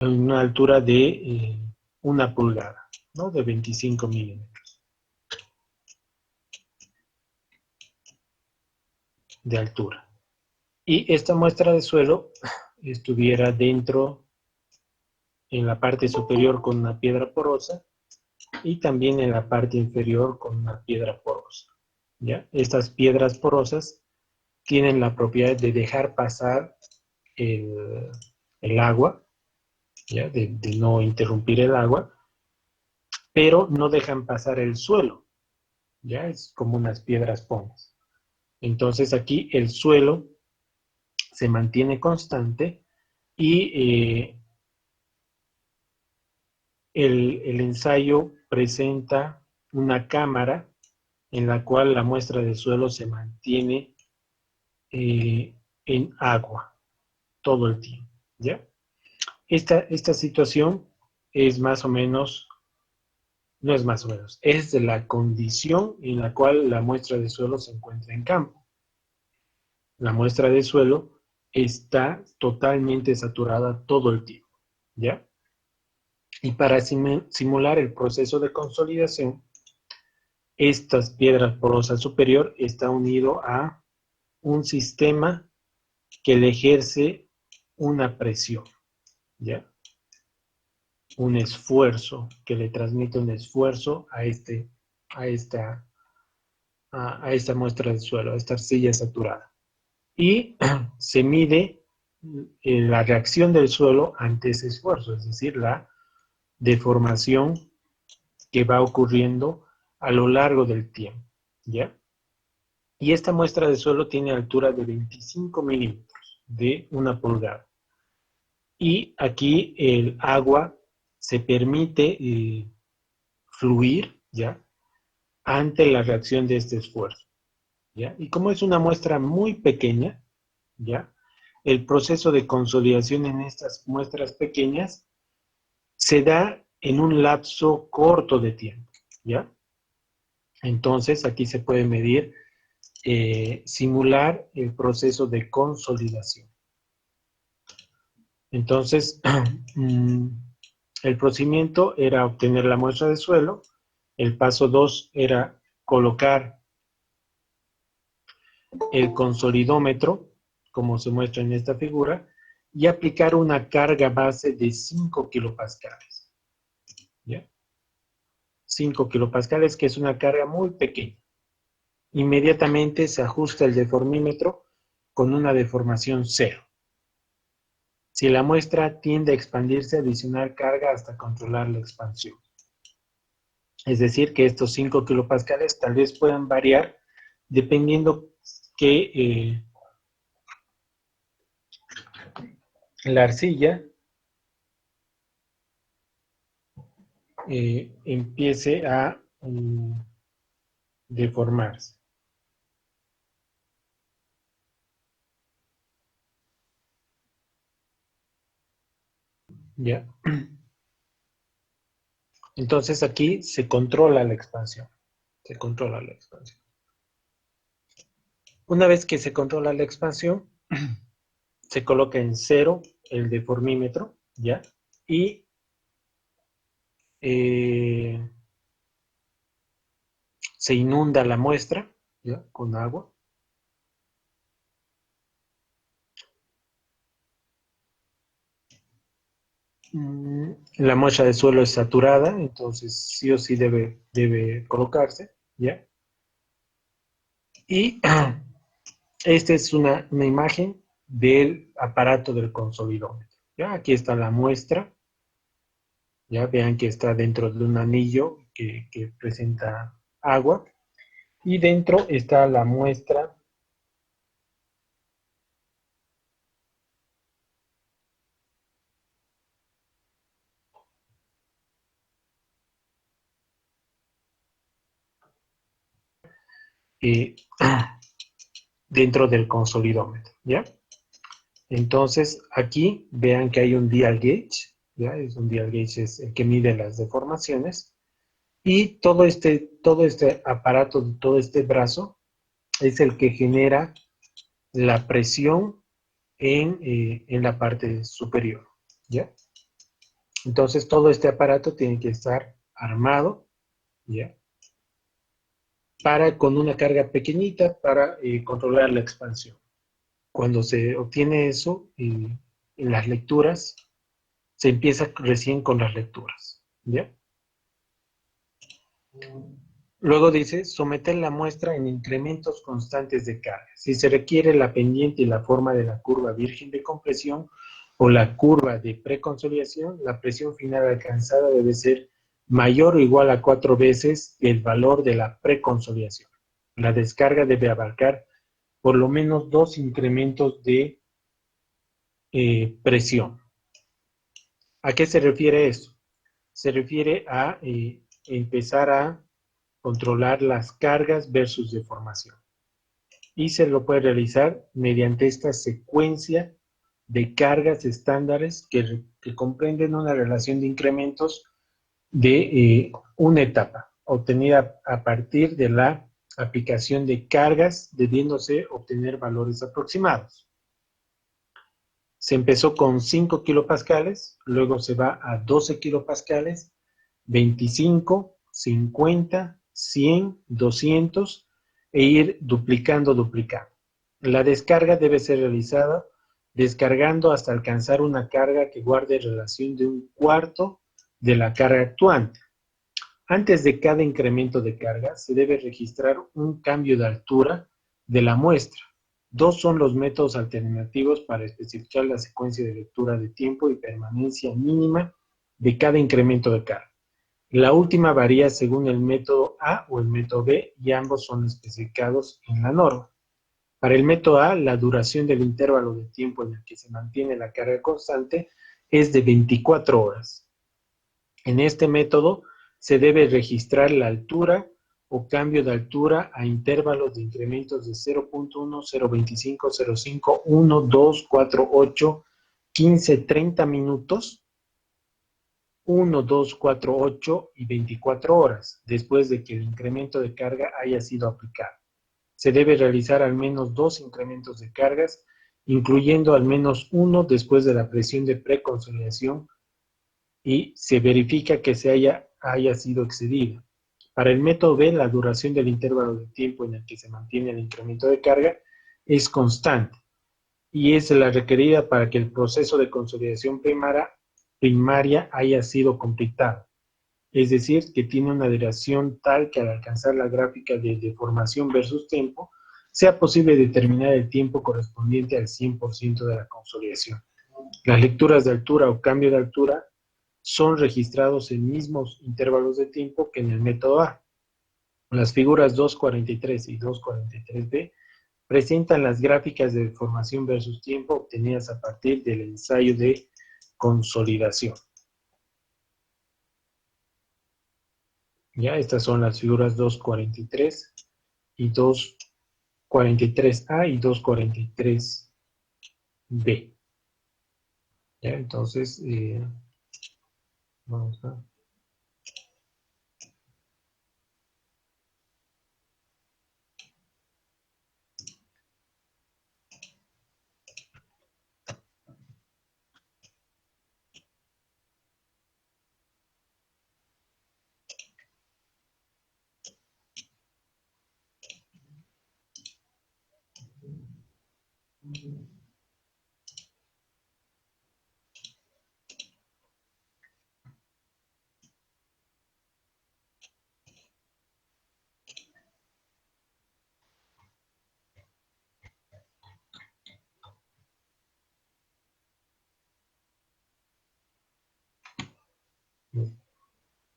en una altura de 1 pulgada, ¿no? De 25 milímetros de altura. Y esta muestra de suelo estuviera dentro, en la parte superior con una piedra porosa y también en la parte inferior con una piedra porosa, ¿ya? Estas piedras porosas tienen la propiedad de dejar pasar el agua, ¿ya? De no interrumpir el agua, pero no dejan pasar el suelo, ¿ya? Es como unas piedras pomas. Entonces aquí el suelo se mantiene constante y el ensayo presenta una cámara en la cual la muestra de suelo se mantiene en agua todo el tiempo, ¿ya? Esta situación es más o menos, no es más o menos, es de la condición en la cual la muestra de suelo se encuentra en campo. La muestra de suelo está totalmente saturada todo el tiempo, ¿ya? Y para simular el proceso de consolidación, estas piedras porosas superior está unido a un sistema que le ejerce una presión, ¿ya? Un esfuerzo, que le transmite un esfuerzo a esta muestra de suelo, a esta arcilla saturada. Y se mide la reacción del suelo ante ese esfuerzo, es decir, la deformación que va ocurriendo a lo largo del tiempo, ¿ya? Y esta muestra de suelo tiene altura de 25 milímetros, de 1 pulgada. Y aquí el agua se permite fluir, ¿ya? Ante la reacción de este esfuerzo, ¿ya? Y como es una muestra muy pequeña, ¿ya? El proceso de consolidación en estas muestras pequeñas se da en un lapso corto de tiempo, ¿ya? Entonces, aquí se puede medir, simular el proceso de consolidación. Entonces, el procedimiento era obtener la muestra de suelo. El paso 2 era colocar el consolidómetro, como se muestra en esta figura, y aplicar una carga base de 5 kilopascales, ¿ya? 5 kilopascales, que es una carga muy pequeña. Inmediatamente se ajusta el deformímetro con una deformación 0. Si la muestra tiende a expandirse, adicionar carga hasta controlar la expansión. Es decir, que estos 5 kilopascales tal vez puedan variar dependiendo que la arcilla empiece a deformarse. ¿Ya? Entonces aquí se controla la expansión. Se controla la expansión. Una vez que se controla la expansión, se coloca en 0 el deformímetro, ¿ya? Y se inunda la muestra, ¿ya? Con agua. La muestra de suelo es saturada, entonces sí o sí debe colocarse, ¿ya? Y esta es una imagen del aparato del consolidómetro, ¿ya? Aquí está la muestra, ya vean que está dentro de un anillo que presenta agua, y dentro está la muestra eh, dentro del consolidómetro, ¿ya? Entonces, aquí vean que hay un dial gauge, ¿ya? Es un dial gauge, es el que mide las deformaciones, y todo este aparato, todo este brazo, es el que genera la presión en la parte superior, ¿ya? Entonces, todo este aparato tiene que estar armado, ¿ya? Con una carga pequeñita para controlar la expansión. Cuando se obtiene eso en las lecturas, se empieza recién con las lecturas, ¿ya? Luego dice, someter la muestra en incrementos constantes de carga. Si se requiere la pendiente y la forma de la curva virgen de compresión o la curva de preconsolidación, la presión final alcanzada debe ser mayor o igual a 4 veces el valor de la preconsolidación. La descarga debe abarcar por lo menos 2 incrementos de presión. ¿A qué se refiere esto? Se refiere a empezar a controlar las cargas versus deformación. Y se lo puede realizar mediante esta secuencia de cargas estándares que comprenden una relación de incrementos de una etapa, obtenida a partir de la aplicación de cargas, debiéndose obtener valores aproximados. Se empezó con 5 kilopascales, luego se va a 12 kilopascales, 25, 50, 100, 200 e ir duplicando. La descarga debe ser realizada descargando hasta alcanzar una carga que guarde relación de un cuarto de la carga actuante. Antes de cada incremento de carga, se debe registrar un cambio de altura de la muestra. Dos son los métodos alternativos para especificar la secuencia de lectura de tiempo y permanencia mínima de cada incremento de carga. La última varía según el método A o el método B y ambos son especificados en la norma. Para el método A, la duración del intervalo de tiempo en el que se mantiene la carga constante es de 24 horas. En este método se debe registrar la altura o cambio de altura a intervalos de incrementos de 0.1, 0.25, 0.5, 1, 2, 4, 8, 15, 30 minutos, 1, 2, 4, 8 y 24 horas después de que el incremento de carga haya sido aplicado. Se debe realizar al menos 2 incrementos de cargas, incluyendo al menos uno después de la presión de preconsolidación y se verifica que haya sido excedida. Para el método B, la duración del intervalo de tiempo en el que se mantiene el incremento de carga es constante y es la requerida para que el proceso de consolidación primaria haya sido completado. Es decir, que tiene una duración tal que al alcanzar la gráfica de deformación versus tiempo, sea posible determinar el tiempo correspondiente al 100% de la consolidación. Las lecturas de altura o cambio de altura son registrados en mismos intervalos de tiempo que en el método A. Las figuras 243 y 243b presentan las gráficas de deformación versus tiempo obtenidas a partir del ensayo de consolidación. Ya, estas son las figuras 243 y 243A y 243B. Ya, entonces, vamos a...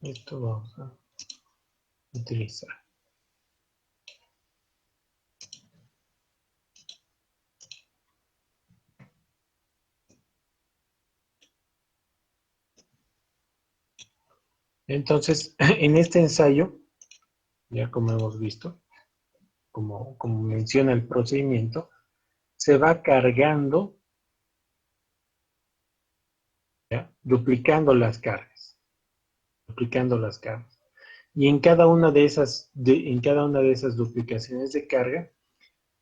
Esto vamos a utilizar. Entonces, en este ensayo, ya como hemos visto, como menciona el procedimiento, se va cargando, ¿ya? Duplicando las cargas. Y en cada una de esas duplicaciones de carga,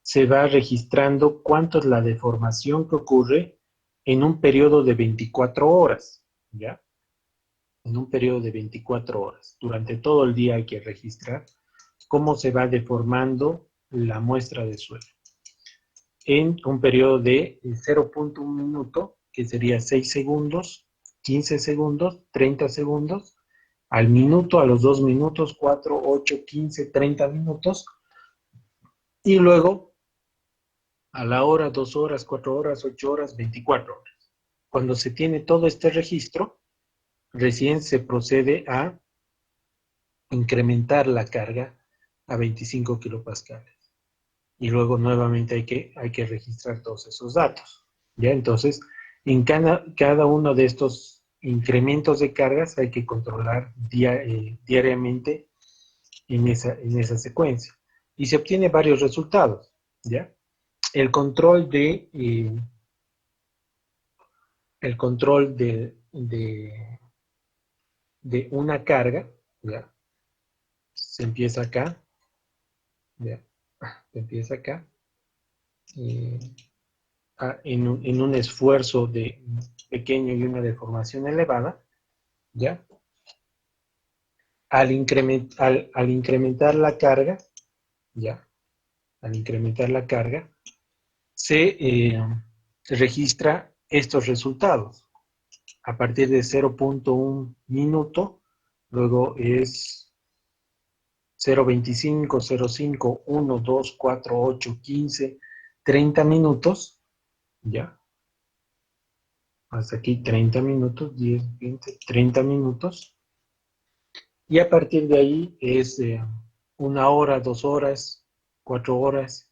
se va registrando cuánto es la deformación que ocurre en un periodo de 24 horas, ¿ya? en un periodo de 24 horas. Durante todo el día hay que registrar cómo se va deformando la muestra de suelo. En un periodo de 0.1 minuto, que sería 6 segundos, 15 segundos, 30 segundos, al minuto, a los 2 minutos, 4, 8, 15, 30 minutos, y luego a la hora, 2 horas, 4 horas, 8 horas, 24 horas. Cuando se tiene todo este registro, recién se procede a incrementar la carga a 25 kilopascales. Y luego nuevamente hay que registrar todos esos datos. ¿Ya? Entonces, en cada uno de estos incrementos de cargas hay que controlar diariamente en esa secuencia. Y se obtiene varios resultados. ¿Ya? El control el control de una carga, ¿ya? Se empieza acá, ¿ya? Se empieza acá, eh, en un esfuerzo pequeño y una deformación elevada, ¿ya? Al incrementar la carga, ¿ya? Al incrementar la carga, se registra estos resultados. A partir de 0.1 minuto, luego es 0.25, 0.5, 1, 2, 4, 8, 15, 30 minutos, ¿ya? Hasta aquí 30 minutos, 10, 20, 30 minutos. Y a partir de ahí es 1 hora, 2 horas, 4 horas.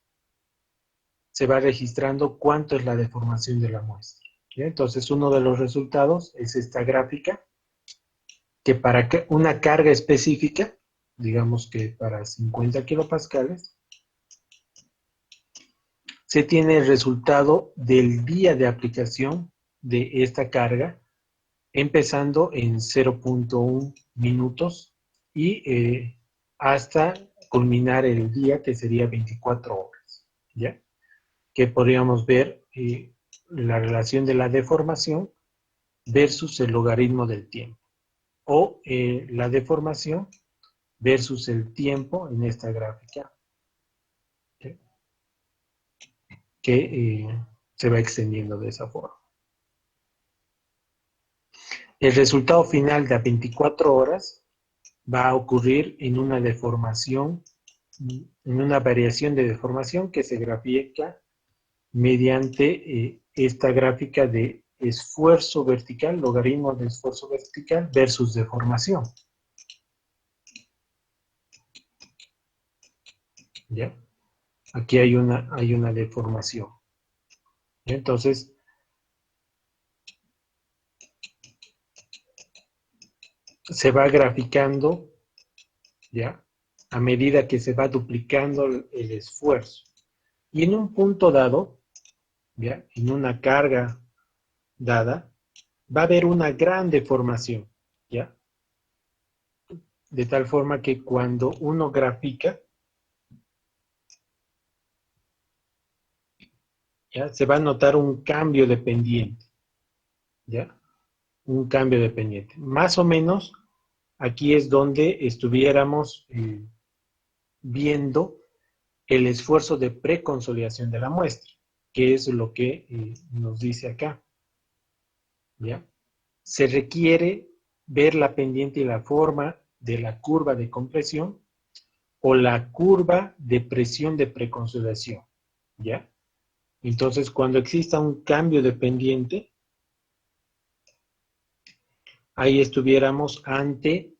Se va registrando cuánto es la deformación de la muestra. ¿Ya? Entonces, uno de los resultados es esta gráfica, que para una carga específica, digamos que para 50 kilopascales, se tiene el resultado del día de aplicación de esta carga, empezando en 0.1 minutos y hasta culminar el día, que sería 24 horas, ¿ya? Que podríamos ver la relación de la deformación versus el logaritmo del tiempo, o la deformación versus el tiempo en esta gráfica, ¿sí? Que se va extendiendo de esa forma. El resultado final de 24 horas va a ocurrir en una deformación, en una variación de deformación que se grafica mediante esta gráfica de esfuerzo vertical, logaritmo de esfuerzo vertical versus deformación. ¿Ya? Aquí hay una deformación. ¿Ya? Entonces, se va graficando, ¿ya? A medida que se va duplicando el esfuerzo. Y en un punto dado, ¿ya? En una carga dada, va a haber una gran deformación, ¿ya? De tal forma que cuando uno grafica, ¿ya? Se va a notar un cambio de pendiente, ¿ya? Un cambio de pendiente. Más o menos, aquí es donde estuviéramos viendo el esfuerzo de preconsolidación de la muestra, que es lo que nos dice acá, ¿ya? Se requiere ver la pendiente y la forma de la curva de compresión o la curva de presión de preconsolidación, ¿ya? Entonces, cuando exista un cambio de pendiente, ahí estuviéramos ante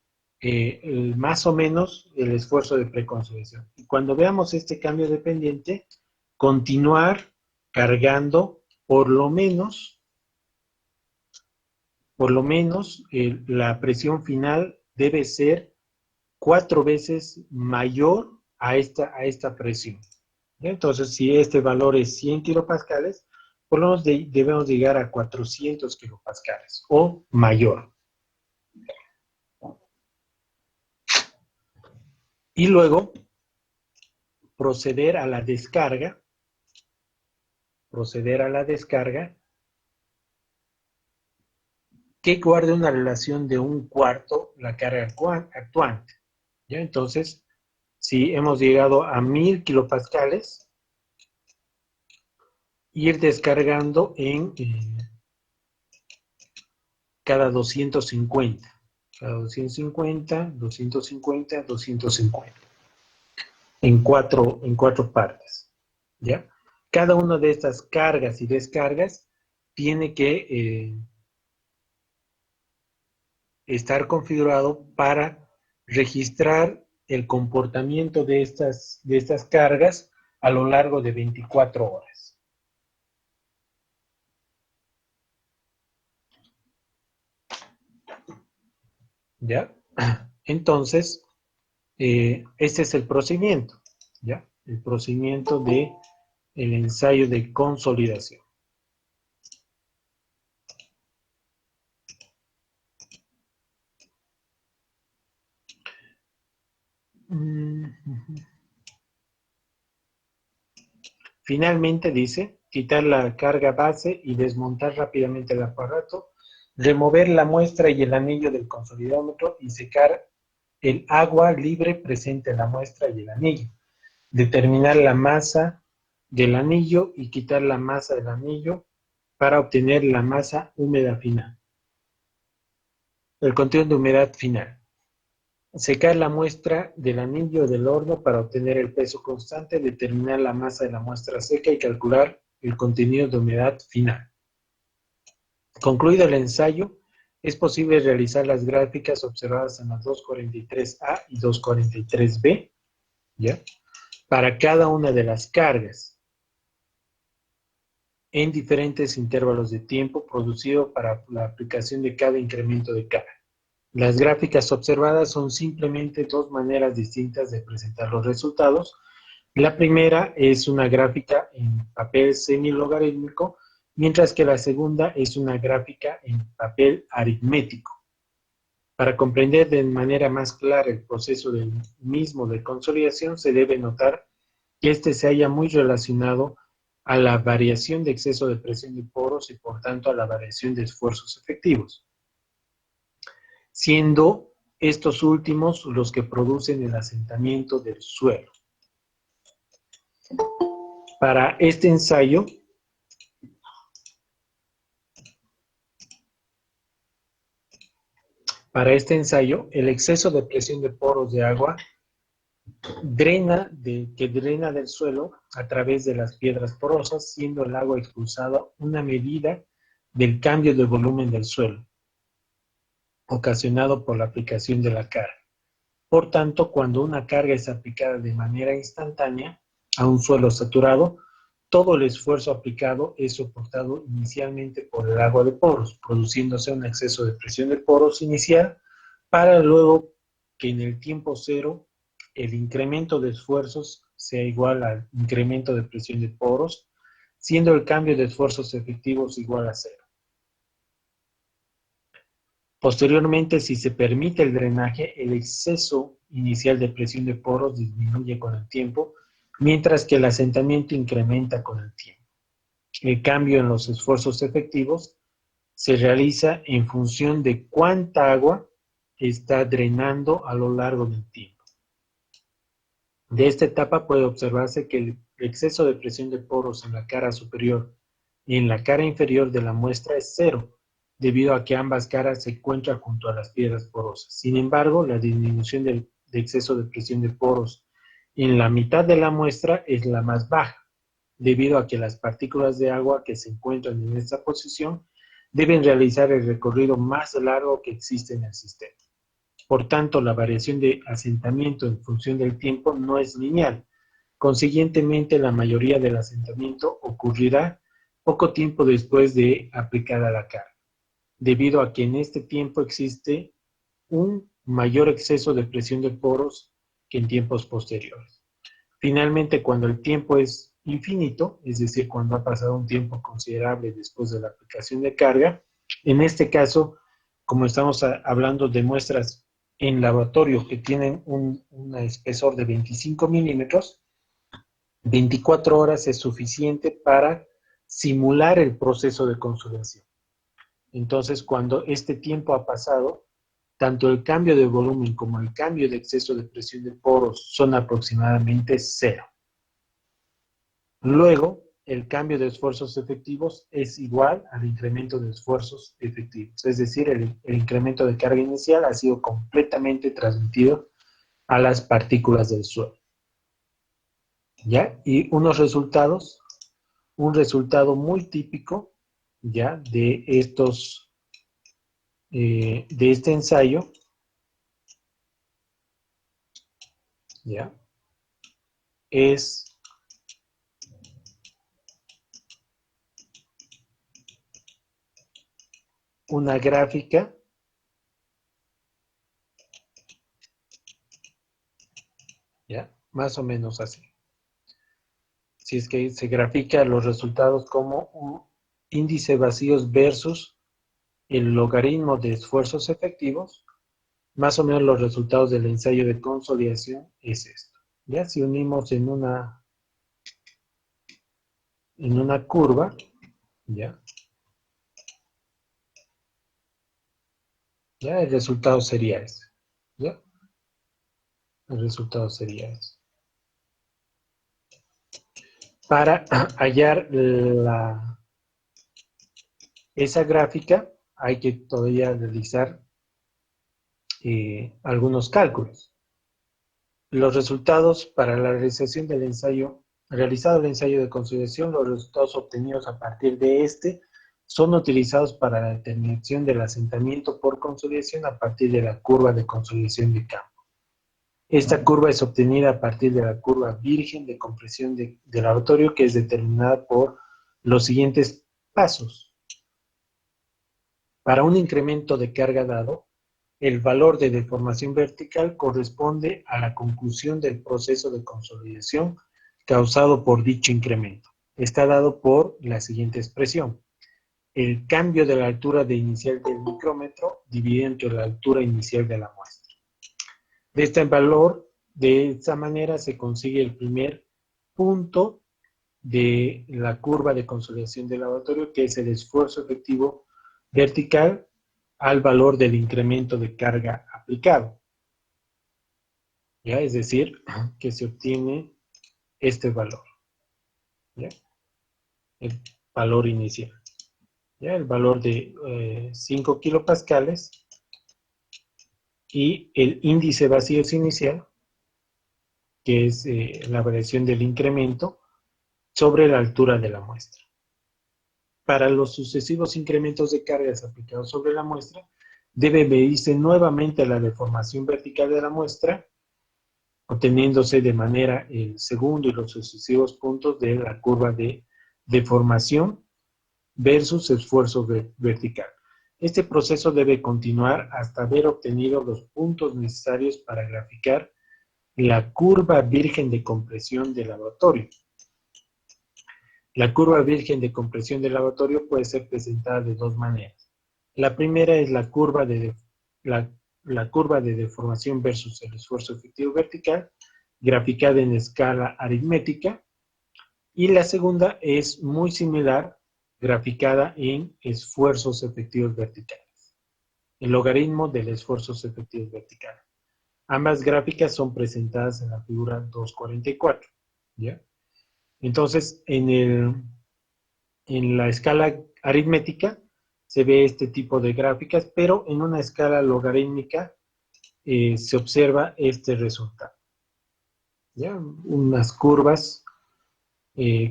más o menos el esfuerzo de preconsolidación. Y cuando veamos este cambio de pendiente, continuar cargando por lo menos la presión final debe ser 4 veces mayor a esta presión. ¿Ya? Entonces, si este valor es 100 kilopascales, por lo menos debemos llegar a 400 kilopascales o mayor. Y luego proceder a la descarga, que guarde una relación de 1/4 la carga actuante. ¿Ya? Entonces, si hemos llegado a 1000 kilopascales, ir descargando en cada 250. Cada 250, 250, 250. En cuatro partes. ¿Ya? Cada una de estas cargas y descargas tiene que estar configurado para registrar el comportamiento de estas cargas a lo largo de 24 horas. ¿Ya? Entonces, este es el procedimiento, ¿ya? El procedimiento de el ensayo de consolidación. Finalmente dice, quitar la carga base y desmontar rápidamente el aparato, remover la muestra y el anillo del consolidómetro y secar el agua libre presente en la muestra y el anillo. Determinar la masa del anillo y quitar la masa del anillo para obtener la masa húmeda final. El contenido de humedad final. Secar la muestra del anillo del horno para obtener el peso constante, determinar la masa de la muestra seca y calcular el contenido de humedad final. Concluido el ensayo, es posible realizar las gráficas observadas en la 243A y 243B, ¿ya? Para cada una de las cargas en diferentes intervalos de tiempo producido para la aplicación de cada incremento de carga. Las gráficas observadas son simplemente dos maneras distintas de presentar los resultados. La primera es una gráfica en papel semilogarítmico, mientras que la segunda es una gráfica en papel aritmético. Para comprender de manera más clara el proceso del mismo de consolidación, se debe notar que este se halla muy relacionado a la variación de exceso de presión de poros y por tanto a la variación de esfuerzos efectivos, siendo estos últimos los que producen el asentamiento del suelo. Para este ensayo, el exceso de presión de poros de agua que drena del suelo a través de las piedras porosas, siendo el agua expulsada una medida del cambio de volumen del suelo, ocasionado por la aplicación de la carga. Por tanto, cuando una carga es aplicada de manera instantánea a un suelo saturado, todo el esfuerzo aplicado es soportado inicialmente por el agua de poros, produciéndose un exceso de presión de poros inicial para luego que en el tiempo cero el incremento de esfuerzos sea igual al incremento de presión de poros, siendo el cambio de esfuerzos efectivos igual a cero. Posteriormente, si se permite el drenaje, el exceso inicial de presión de poros disminuye con el tiempo, mientras que el asentamiento incrementa con el tiempo. El cambio en los esfuerzos efectivos se realiza en función de cuánta agua está drenando a lo largo del tiempo. De esta etapa puede observarse que el exceso de presión de poros en la cara superior y en la cara inferior de la muestra es cero, debido a que ambas caras se encuentran junto a las piedras porosas. Sin embargo, la disminución de exceso de presión de poros en la mitad de la muestra es la más baja, debido a que las partículas de agua que se encuentran en esta posición deben realizar el recorrido más largo que existe en el sistema. Por tanto, la variación de asentamiento en función del tiempo no es lineal. Consiguientemente, la mayoría del asentamiento ocurrirá poco tiempo después de aplicada la carga, debido a que en este tiempo existe un mayor exceso de presión de poros que en tiempos posteriores. Finalmente, cuando el tiempo es infinito, es decir, cuando ha pasado un tiempo considerable después de la aplicación de carga, en este caso, como estamos hablando de muestras en laboratorio que tienen un espesor de 25 milímetros, 24 horas es suficiente para simular el proceso de consolidación. Entonces, cuando este tiempo ha pasado, tanto el cambio de volumen como el cambio de exceso de presión de poros son aproximadamente cero. Luego, el cambio de esfuerzos efectivos es igual al incremento de esfuerzos efectivos. Es decir, el incremento de carga inicial ha sido completamente transmitido a las partículas del suelo. ¿Ya? Y un resultado muy típico, ¿ya? De este ensayo, ¿ya? Es una gráfica, ¿ya? Más o menos así. Si es que se grafica los resultados como un índice vacíos versus el logaritmo de esfuerzos efectivos, más o menos los resultados del ensayo de consolidación es esto. Ya si unimos en una curva, ya el resultado sería ese. ¿Ya? El resultado sería ese. Para hallar esa gráfica hay que todavía realizar algunos cálculos. Los resultados para la realización del ensayo, realizado el ensayo de consolidación, los resultados obtenidos a partir de este son utilizados para la determinación del asentamiento por consolidación a partir de la curva de consolidación de campo. Esta curva es obtenida a partir de la curva virgen de compresión del lavatorio, que es determinada por los siguientes pasos. Para un incremento de carga dado, el valor de deformación vertical corresponde a la conclusión del proceso de consolidación causado por dicho incremento. Está dado por la siguiente expresión. El cambio de la altura inicial del micrómetro dividido entre la altura inicial de la muestra. De esta manera se consigue el primer punto de la curva de consolidación del lavatorio, que es el esfuerzo efectivo vertical al valor del incremento de carga aplicado. ¿Ya? Es decir, que se obtiene este valor. ¿Ya? El valor inicial. ¿Ya? El valor de 5 kilopascales y el índice vacíos inicial, que es la variación del incremento sobre la altura de la muestra. Para los sucesivos incrementos de cargas aplicados sobre la muestra, debe medirse nuevamente la deformación vertical de la muestra, obteniéndose de manera el segundo y los sucesivos puntos de la curva de deformación versus esfuerzo vertical. Este proceso debe continuar hasta haber obtenido los puntos necesarios para graficar la curva virgen de compresión del lavatorio. La curva virgen de compresión del lavatorio puede ser presentada de dos maneras. La primera es la curva de deformación versus el esfuerzo efectivo vertical, graficada en escala aritmética, y la segunda es muy similar, graficada en esfuerzos efectivos verticales, el logaritmo del esfuerzos efectivos verticales. Ambas gráficas son presentadas en la figura 244, ¿ya? Entonces, en la escala aritmética se ve este tipo de gráficas, pero en una escala logarítmica se observa este resultado. ¿Ya? Unas curvas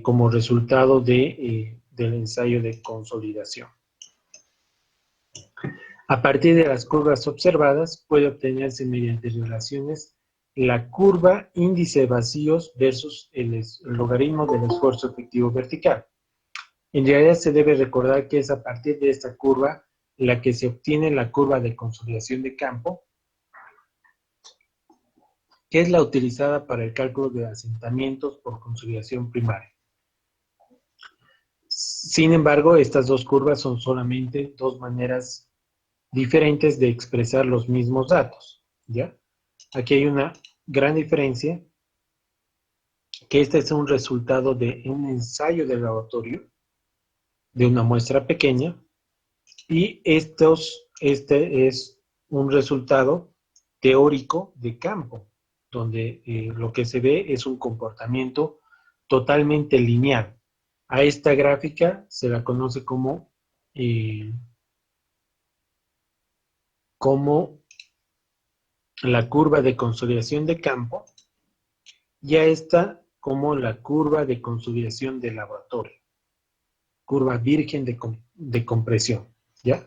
como resultado del ensayo de consolidación. A partir de las curvas observadas, puede obtenerse mediante relaciones la curva índice de vacíos versus el logaritmo del esfuerzo efectivo vertical. En realidad se debe recordar que es a partir de esta curva la que se obtiene la curva de consolidación de campo, que es la utilizada para el cálculo de asentamientos por consolidación primaria. Sin embargo, estas dos curvas son solamente dos maneras diferentes de expresar los mismos datos, ¿ya? Aquí hay una gran diferencia, que este es un resultado de un ensayo de laboratorio de una muestra pequeña, Y este es un resultado teórico de campo, donde lo que se ve es un comportamiento totalmente lineal. A esta gráfica se la conoce eh, como la curva de consolidación de campo y a esta como la curva de consolidación de laboratorio, curva virgen de compresión, ¿ya?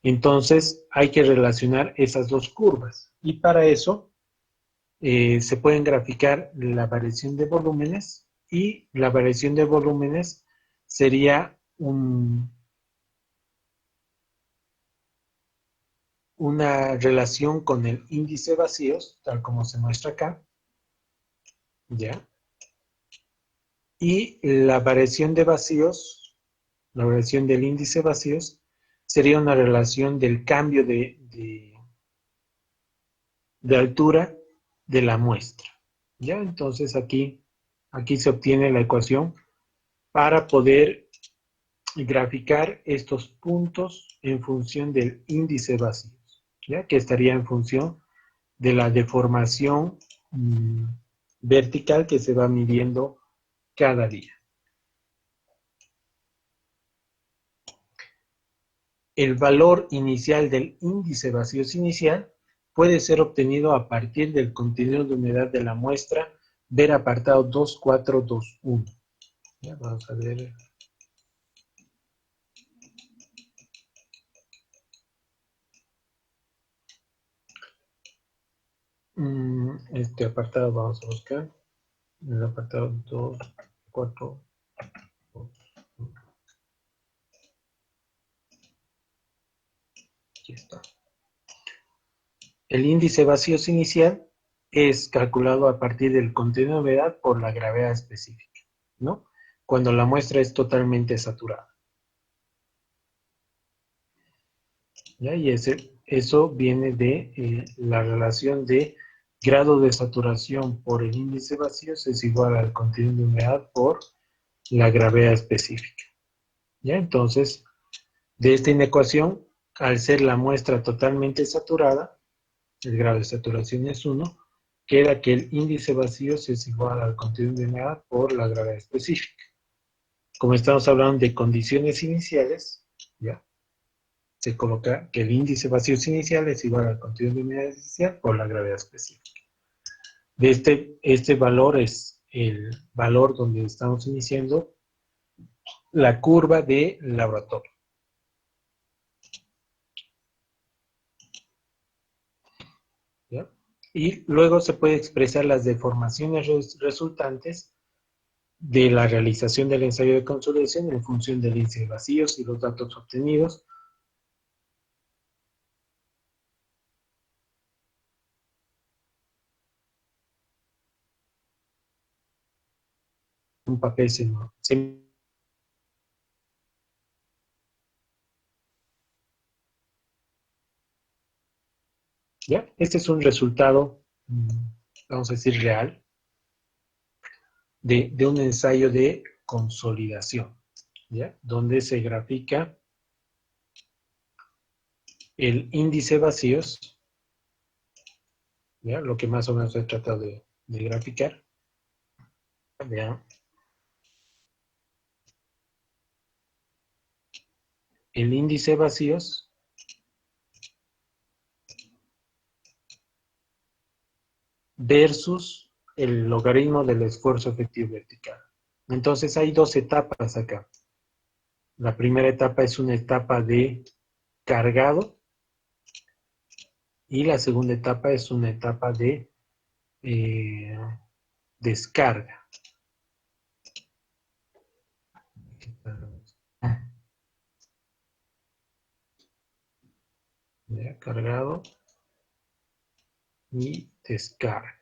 Entonces hay que relacionar esas dos curvas y para eso se pueden graficar la variación de volúmenes y la variación de volúmenes sería una relación con el índice vacíos, tal como se muestra acá, ¿ya? Y la variación de vacíos, la variación del índice vacíos, sería una relación del cambio de altura de la muestra, ¿ya? Entonces aquí se obtiene la ecuación para poder graficar estos puntos en función del índice vacíos, ¿ya? Que estaría en función de la deformación vertical que se va midiendo cada día. El valor inicial del índice vacíos inicial puede ser obtenido a partir del contenido de humedad de la muestra, ver apartado 2421. Ya, vamos a ver. Este apartado vamos a buscar. El apartado 2, 4. Aquí está. El índice vacíos inicial es calculado a partir del contenido de humedad por la gravedad específica, ¿no? Cuando la muestra es totalmente saturada. ¿Ya? Y eso viene de la relación de grado de saturación por el índice vacíos es igual al contenido de humedad por la gravedad específica. ¿Ya? Entonces, de esta inecuación, al ser la muestra totalmente saturada, el grado de saturación es 1, queda que el índice vacíos es igual al contenido de humedad por la gravedad específica. Como estamos hablando de condiciones iniciales, ¿ya? Se coloca que el índice vacíos inicial es igual al contenido de humedad inicial por la gravedad específica. Este valor es el valor donde estamos iniciando la curva de laboratorio. ¿Ya? Y luego se puede expresar las deformaciones resultantes de la realización del ensayo de consolidación en función del índice de vacíos y los datos obtenidos. Un papel ¿ya? Este es un resultado, vamos a decir, real de un ensayo de consolidación, ¿ya? Donde se grafica el índice vacíos, ¿ya? Lo que más o menos he tratado de graficar, ¿ya? El índice vacíos versus el logaritmo del esfuerzo efectivo vertical. Entonces hay dos etapas acá. La primera etapa es una etapa de cargado y la segunda etapa es una etapa de descarga. ¿Ya? Cargado y descarga.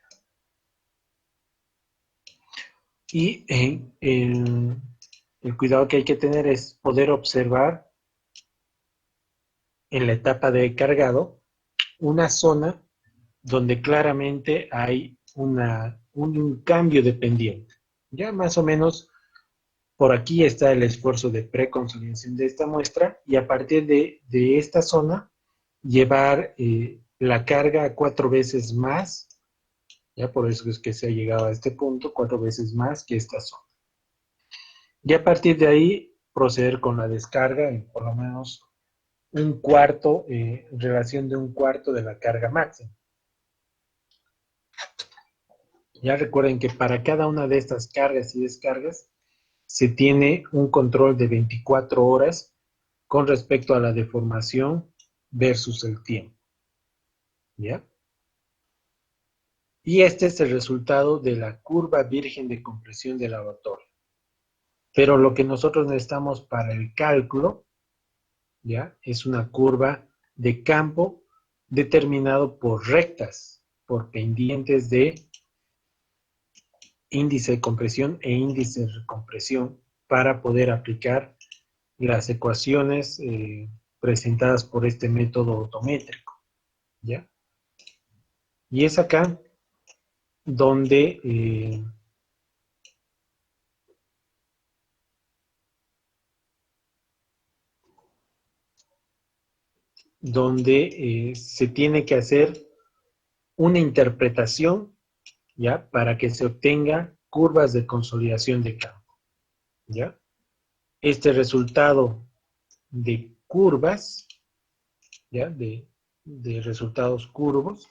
Y el cuidado que hay que tener es poder observar en la etapa de cargado una zona donde claramente hay un cambio de pendiente. Ya más o menos Por aquí está el esfuerzo de preconsolidación de esta muestra y a partir de esta zona llevar la carga a 4 veces más, ya por eso es que se ha llegado a este punto, 4 veces más que esta zona. Y a partir de ahí proceder con la descarga en por lo menos un cuarto, relación de un cuarto de la carga máxima. Ya recuerden que para cada una de estas cargas y descargas se tiene un control de 24 horas con respecto a la deformación versus el tiempo. ¿Ya? Y este es el resultado de la curva virgen de compresión del laboratorio. Pero lo que nosotros necesitamos para el cálculo, ¿ya? Es una curva de campo determinado por rectas, por pendientes de índice de compresión e índice de recompresión para poder aplicar las ecuaciones presentadas por este método otométrico, ¿ya? Y es acá donde se tiene que hacer una interpretación, ¿ya? Para que se obtenga curvas de consolidación de campo, ¿ya? Este resultado de curvas, ¿ya? De resultados curvos,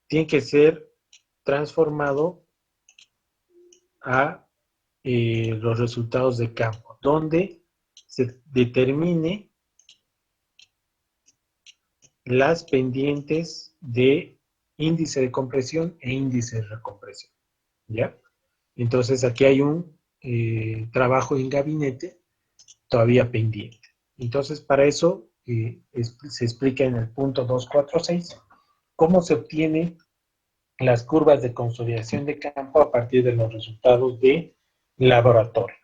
tiene que ser transformado a los resultados de campo, donde se determine las pendientes de índice de compresión e índice de recompresión, ¿ya? Entonces aquí hay un trabajo en gabinete todavía pendiente. Entonces para eso se explica en el punto 246 cómo se obtienen las curvas de consolidación de campo a partir de los resultados de laboratorio.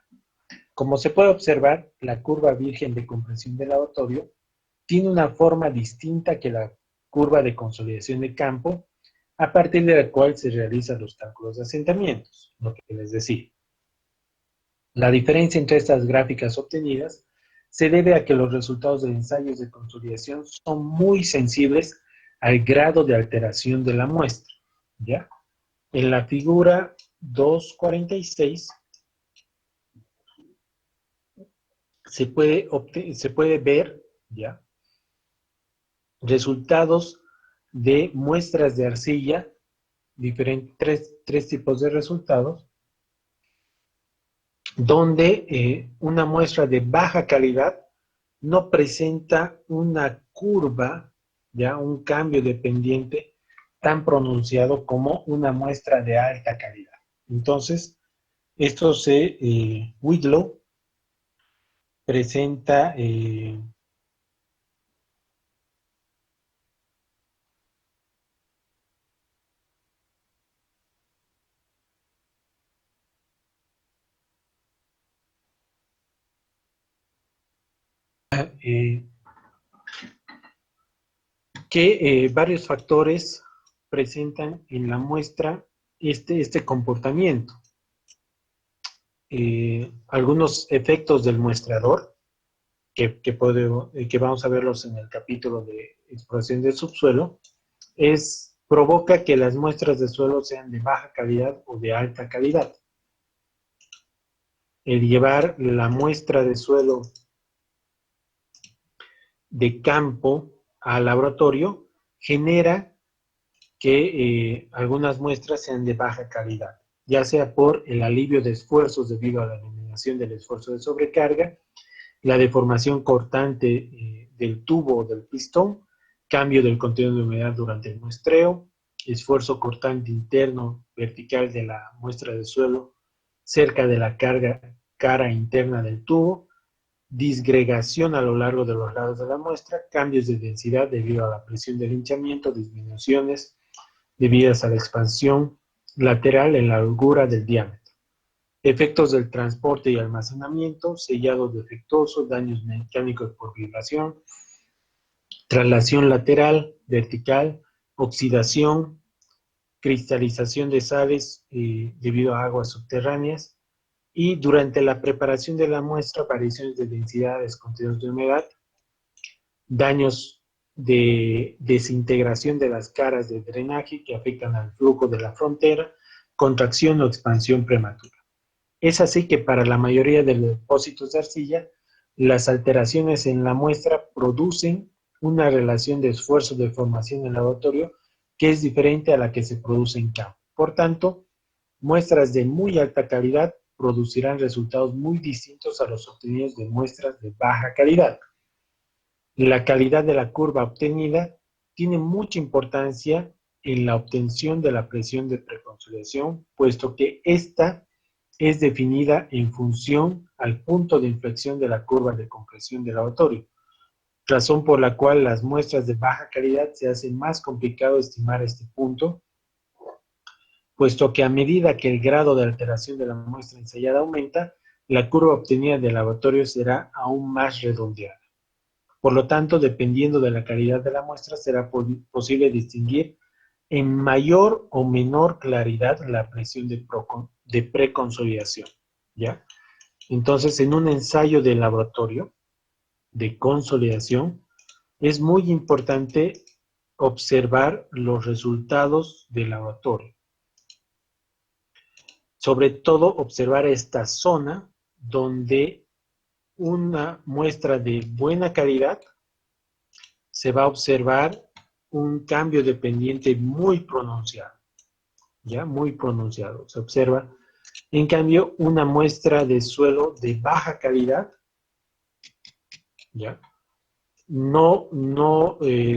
Como se puede observar, la curva virgen de compresión de laboratorio tiene una forma distinta que la curva de consolidación de campo, a partir de la cual se realizan los cálculos de asentamientos, lo que les decía. La diferencia entre estas gráficas obtenidas se debe a que los resultados de ensayos de consolidación son muy sensibles al grado de alteración de la muestra, ¿ya? En la figura 246 se puede ver, ¿ya? Resultados de muestras de arcilla, tres tipos de resultados, donde una muestra de baja calidad no presenta una curva, ya un cambio de pendiente tan pronunciado como una muestra de alta calidad. Entonces, Whitlow presenta eh, que varios factores presentan en la muestra este comportamiento. Algunos efectos del muestrador, que vamos a verlos en el capítulo de exploración del subsuelo, provoca que las muestras de suelo sean de baja calidad o de alta calidad. El llevar la muestra de suelo de campo al laboratorio genera que algunas muestras sean de baja calidad, ya sea por el alivio de esfuerzos debido a la eliminación del esfuerzo de sobrecarga, la deformación cortante del tubo o del pistón, cambio del contenido de humedad durante el muestreo, esfuerzo cortante interno vertical de la muestra de suelo cerca de la cara interna del tubo, disgregación a lo largo de los lados de la muestra, cambios de densidad debido a la presión del hinchamiento, disminuciones debidas a la expansión lateral en la holgura del diámetro. Efectos del transporte y almacenamiento, sellado defectuoso, daños mecánicos por vibración, traslación lateral, vertical, oxidación, cristalización de sales debido a aguas subterráneas Y durante la preparación de la muestra, variaciones de densidades, contenidos de humedad, daños de desintegración de las caras de drenaje que afectan al flujo de la frontera, contracción o expansión prematura. Es así que para la mayoría de los depósitos de arcilla, las alteraciones en la muestra producen una relación de esfuerzo de formación en laboratorio que es diferente a la que se produce en campo. Por tanto, muestras de muy alta calidad producirán resultados muy distintos a los obtenidos de muestras de baja calidad. La calidad de la curva obtenida tiene mucha importancia en la obtención de la presión de preconsolidación, puesto que esta es definida en función al punto de inflexión de la curva de compresión del laboratorio, razón por la cual las muestras de baja calidad se hace más complicado estimar este punto, puesto que a medida que el grado de alteración de la muestra ensayada aumenta, la curva obtenida del laboratorio será aún más redondeada. Por lo tanto, dependiendo de la calidad de la muestra, será posible distinguir en mayor o menor claridad la presión de preconsolidación, ¿ya? Entonces, en un ensayo de laboratorio de consolidación, es muy importante observar los resultados del laboratorio. Sobre todo, observar esta zona donde una muestra de buena calidad se va a observar un cambio de pendiente muy pronunciado, ¿ya? Muy pronunciado. Se observa, en cambio, una muestra de suelo de baja calidad, ¿ya? No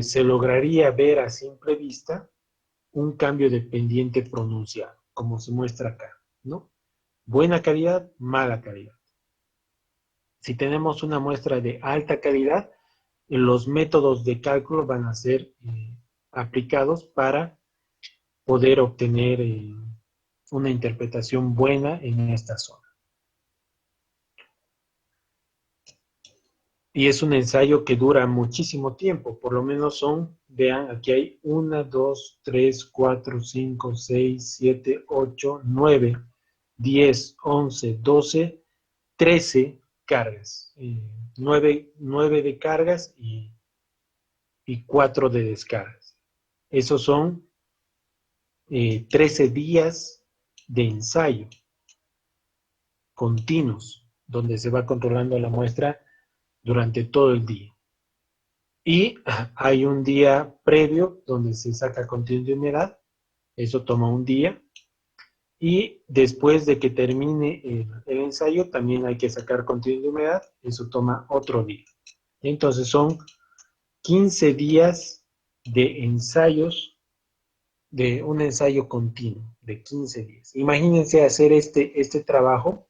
se lograría ver a simple vista un cambio de pendiente pronunciado, como se muestra acá, ¿no? Buena calidad, mala calidad. Si tenemos una muestra de alta calidad, los métodos de cálculo van a ser aplicados para poder obtener una interpretación buena en esta zona. Y es un ensayo que dura muchísimo tiempo, por lo menos son, vean, aquí hay 1, 2, 3, 4, 5, 6, 7, 8, 9, 10, 11, 12, 13 cargas. 9 de cargas y 4 de descargas. Esos son 13 días de ensayo continuos, donde se va controlando la muestra durante todo el día. Y hay un día previo donde se saca contenido de humedad, eso toma un día. Y después de que termine el ensayo, también hay que sacar contenido de humedad, eso toma otro día. Entonces son 15 días de ensayos, de un ensayo continuo, de 15 días. Imagínense hacer este trabajo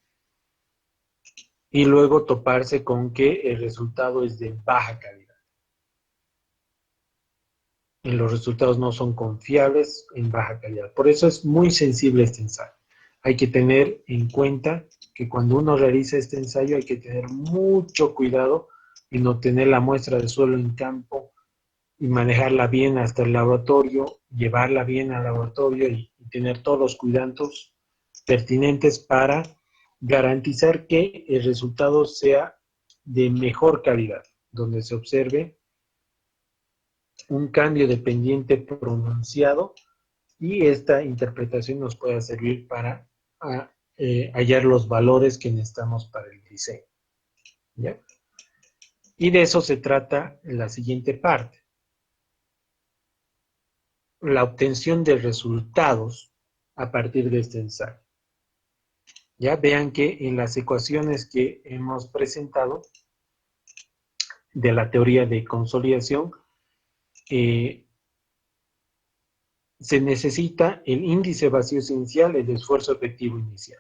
y luego toparse con que el resultado es de baja calidad. Y los resultados no son confiables en baja calidad. Por eso es muy sensible este ensayo. Hay que tener en cuenta que cuando uno realiza este ensayo hay que tener mucho cuidado en obtener la muestra de suelo en campo y manejarla bien hasta el laboratorio, llevarla bien al laboratorio y tener todos los cuidados pertinentes para garantizar que el resultado sea de mejor calidad, donde se observe un cambio de pendiente pronunciado y esta interpretación nos pueda servir para hallar los valores que necesitamos para el diseño, ¿ya? Y de eso se trata la siguiente parte. La obtención de resultados a partir de este ensayo. Ya vean que en las ecuaciones que hemos presentado de la teoría de consolidación, se necesita el índice vacío esencial, el esfuerzo efectivo inicial,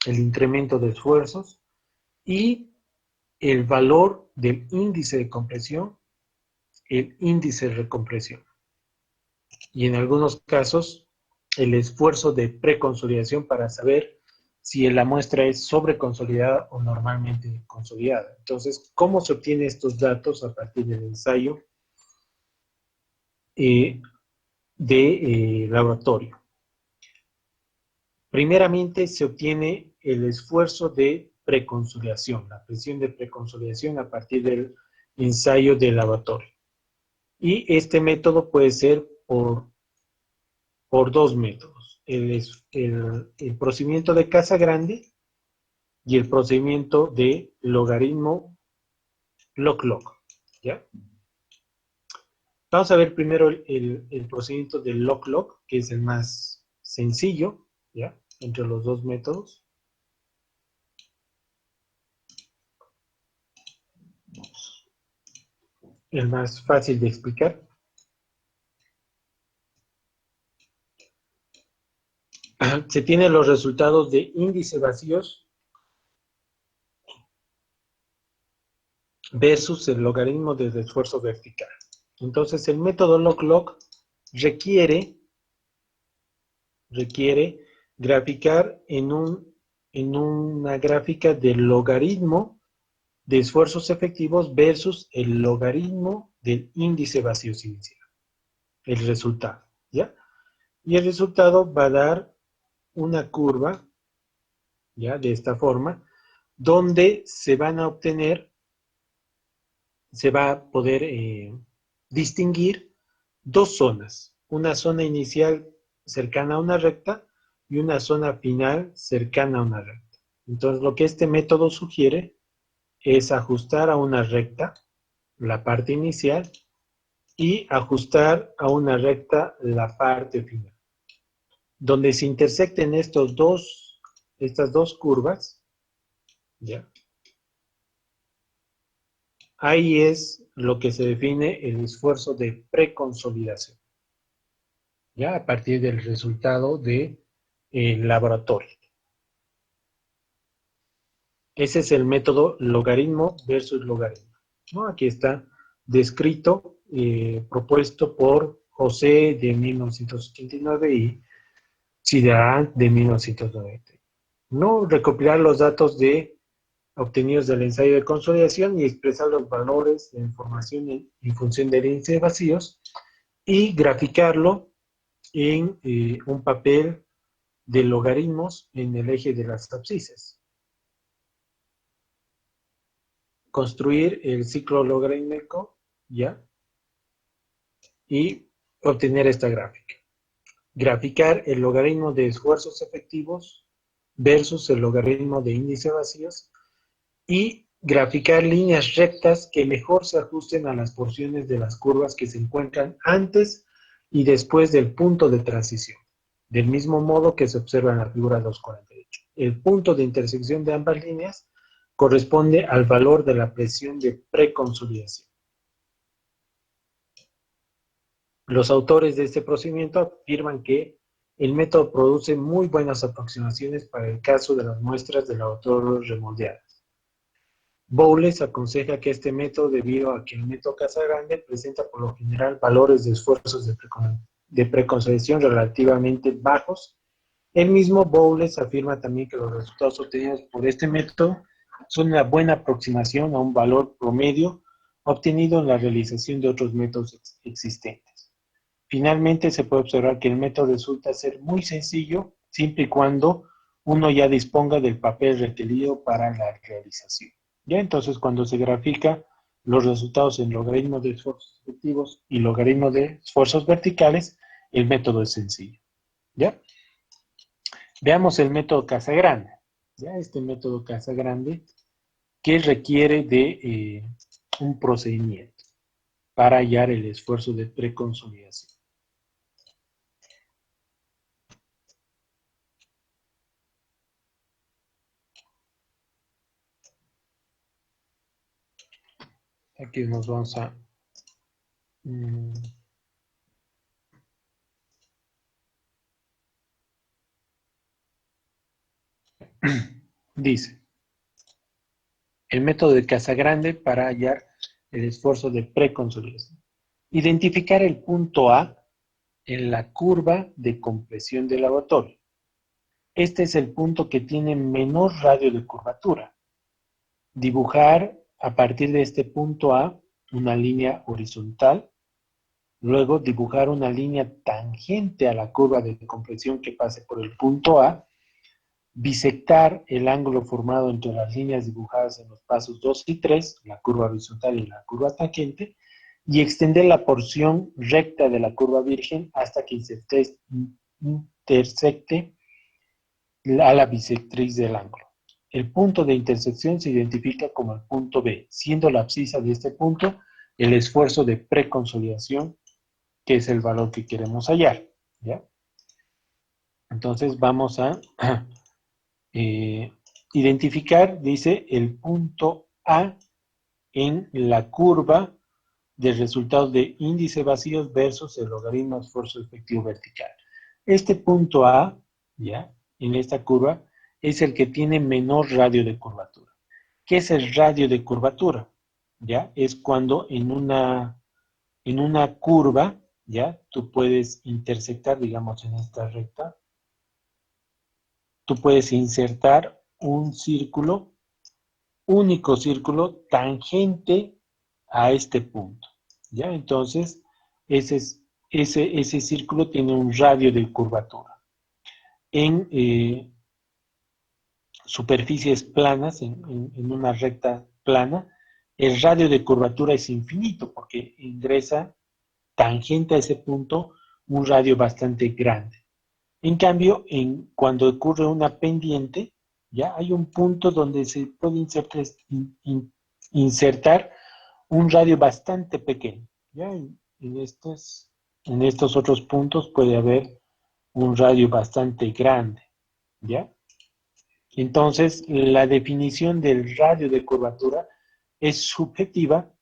el incremento de esfuerzos y el valor del índice de compresión, el índice de recompresión. Y en algunos casos, el esfuerzo de preconsolidación para saber si la muestra es sobreconsolidada o normalmente consolidada. Entonces, ¿cómo se obtienen estos datos a partir del ensayo de laboratorio? Primeramente, se obtiene el esfuerzo de preconsolidación, la presión de preconsolidación a partir del ensayo de laboratorio. Y este método puede ser por dos métodos, el procedimiento de Casagrande y el procedimiento de logaritmo log-log, ¿ya? Vamos a ver primero el procedimiento del log-log, que es el más sencillo, ¿ya? Entre los dos métodos. El más fácil de explicar. Se tienen los resultados de índice vacíos versus el logaritmo del esfuerzo vertical. Entonces, el método log-log requiere graficar en una gráfica del logaritmo de esfuerzos efectivos versus el logaritmo del índice vacíos inicial. El resultado, ¿ya? Y el resultado va a dar una curva, ¿ya? De esta forma, donde se van a obtener, se va a poder distinguir dos zonas. Una zona inicial cercana a una recta y una zona final cercana a una recta. Entonces, lo que este método sugiere es ajustar a una recta la parte inicial y ajustar a una recta la parte final. Donde se intersecten estas dos curvas, ¿ya? Ahí es lo que se define el esfuerzo de preconsolidación, ¿ya? A partir del resultado del laboratorio. Ese es el método logaritmo versus logaritmo, ¿no? Aquí está descrito, propuesto por José de 1989 y Siderant de 1990. ¿No? Recopilar los datos obtenidos del ensayo de consolidación y expresar los valores de información en función del índice de vacíos y graficarlo en un papel de logaritmos en el eje de las abscisas. Construir el ciclo logarítmico, ¿ya? Y obtener esta gráfica. Graficar el logaritmo de esfuerzos efectivos versus el logaritmo de índice de vacíos y graficar líneas rectas que mejor se ajusten a las porciones de las curvas que se encuentran antes y después del punto de transición, del mismo modo que se observa en la figura 248. El punto de intersección de ambas líneas corresponde al valor de la presión de preconsolidación. Los autores de este procedimiento afirman que el método produce muy buenas aproximaciones para el caso de las muestras de laboratorio remoldeadas. Bowles aconseja que este método, debido a que el método Casagrande presenta por lo general valores de esfuerzos de preconsolidación relativamente bajos. El mismo Bowles afirma también que los resultados obtenidos por este método son una buena aproximación a un valor promedio obtenido en la realización de otros métodos existentes. Finalmente, se puede observar que el método resulta ser muy sencillo siempre y cuando uno ya disponga del papel requerido para la realización. ¿Ya? Entonces, cuando se grafica los resultados en logaritmos de esfuerzos efectivos y logaritmos de esfuerzos verticales, el método es sencillo. ¿Ya? Veamos el método Casagrande. ¿Ya? Este método Casagrande que requiere de un procedimiento para hallar el esfuerzo de preconsolidación. Aquí nos vamos a... dice, el método de Casagrande para hallar el esfuerzo de preconsolidación. Identificar el punto A en la curva de compresión del laboratorio. Este es el punto que tiene menor radio de curvatura. Dibujar a partir de este punto A una línea horizontal. Luego dibujar una línea tangente a la curva de compresión que pase por el punto A. bisectar el ángulo formado entre las líneas dibujadas en los pasos 2 y 3, la curva horizontal y la curva tangente, y extender la porción recta de la curva virgen hasta que intersecte a la bisectriz del ángulo. El punto de intersección se identifica como el punto B, siendo la abscisa de este punto el esfuerzo de preconsolidación, que es el valor que queremos hallar, ¿ya? Entonces vamos a identificar, dice, el punto A en la curva de resultados de índice vacíos versus el logaritmo de esfuerzo efectivo vertical. Este punto A, ¿ya?, en esta curva, es el que tiene menor radio de curvatura. ¿Qué es el radio de curvatura? ¿Ya? Es cuando en una curva, ¿ya?, tú puedes intersectar, digamos, en esta recta, tú puedes insertar un círculo, único círculo, tangente a este punto, ¿ya? Entonces, ese círculo tiene un radio de curvatura. En superficies planas, en una recta plana, el radio de curvatura es infinito porque ingresa tangente a ese punto un radio bastante grande. En cambio, cuando ocurre una pendiente, ya hay un punto donde se puede insertar un radio bastante pequeño. ¿Ya? En estos otros puntos puede haber un radio bastante grande. ¿Ya? Entonces, la definición del radio de curvatura es subjetiva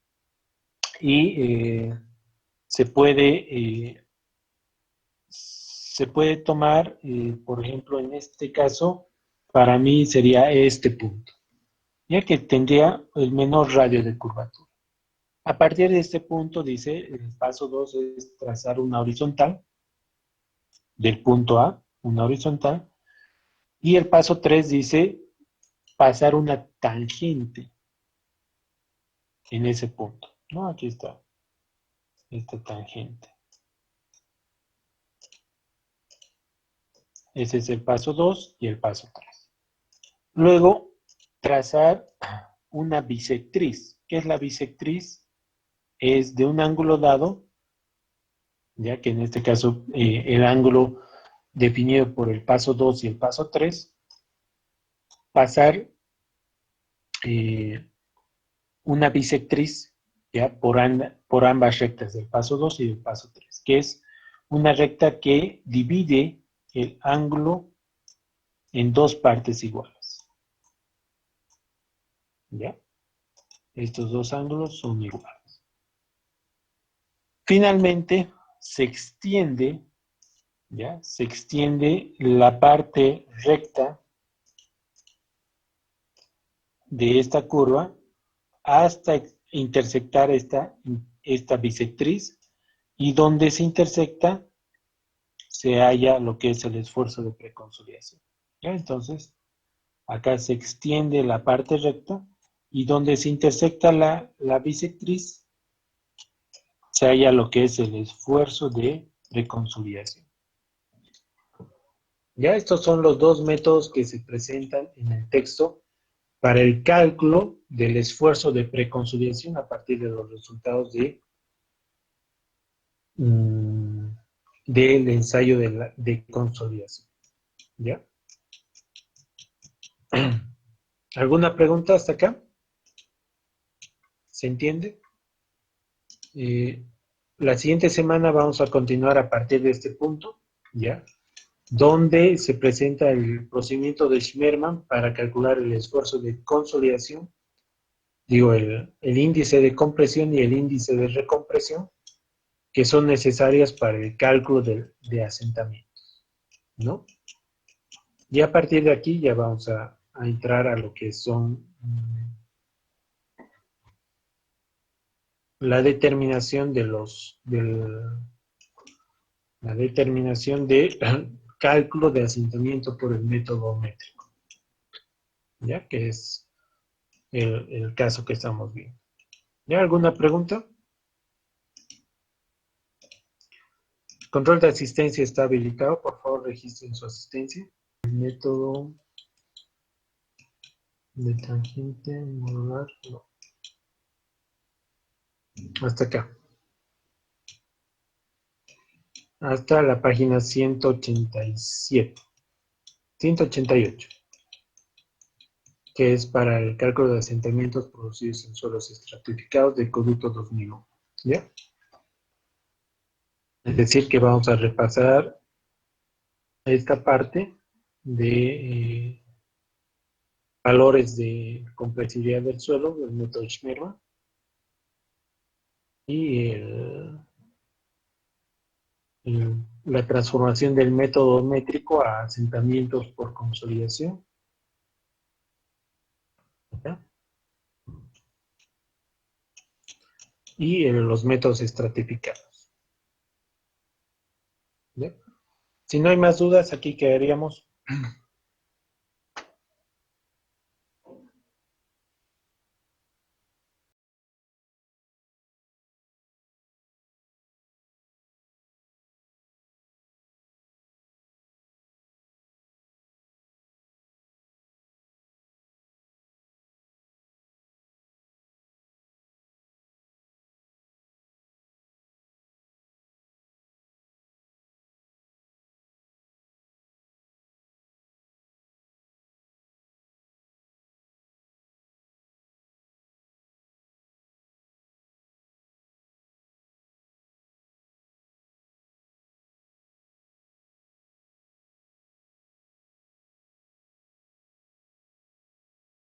y se puede tomar, por ejemplo, en este caso, para mí sería este punto, ya que tendría el menor radio de curvatura. A partir de este punto, dice, el paso 2 es trazar una horizontal del punto A, una horizontal, y el paso 3 dice pasar una tangente en ese punto, ¿no? Aquí está, esta tangente. Ese es el paso 2 y el paso 3. Luego, trazar una bisectriz. ¿Qué es la bisectriz? Es de un ángulo dado, ya que en este caso el ángulo definido por el paso 2 y el paso 3, pasar una bisectriz, ya, por ambas rectas del paso 2 y del paso 3, que es una recta que divide el ángulo en dos partes iguales. ¿Ya? Estos dos ángulos son iguales. Finalmente, se extiende, ¿ya?, se extiende la parte recta de esta curva hasta intersectar esta bisectriz, y donde se intersecta se halla lo que es el esfuerzo de preconsolidación. ¿Ya? Entonces, acá se extiende la parte recta y donde se intersecta la bisectriz se halla lo que es el esfuerzo de preconsolidación. Ya, estos son los dos métodos que se presentan en el texto para el cálculo del esfuerzo de preconsolidación a partir de los resultados del ensayo de consolidación. ¿Ya? ¿Alguna pregunta hasta acá? ¿Se entiende? La siguiente semana vamos a continuar a partir de este punto, ¿ya?, donde se presenta el procedimiento de Schmermann para calcular el esfuerzo de consolidación, digo, el índice de compresión y el índice de recompresión, que son necesarias para el cálculo de asentamientos, ¿no? Y a partir de aquí ya vamos a entrar a lo que son la determinación la determinación de cálculo de asentamiento por el método métrico, ¿ya? Que es el caso que estamos viendo. ¿Ya? ¿Alguna pregunta? Control de asistencia está habilitado. Por favor, registren su asistencia. El método De tangente modular, no. Hasta acá. Hasta la página 187. 188. Que es para el cálculo de asentamientos producidos en suelos estratificados de Coducto 2001. ¿Ya? Es decir, que vamos a repasar esta parte de valores de compresibilidad del suelo, del método Schmerman, y la transformación del método métrico a asentamientos por consolidación. ¿Ya? Y los métodos estratificados. ¿Ya? Si no hay más dudas, aquí quedaríamos.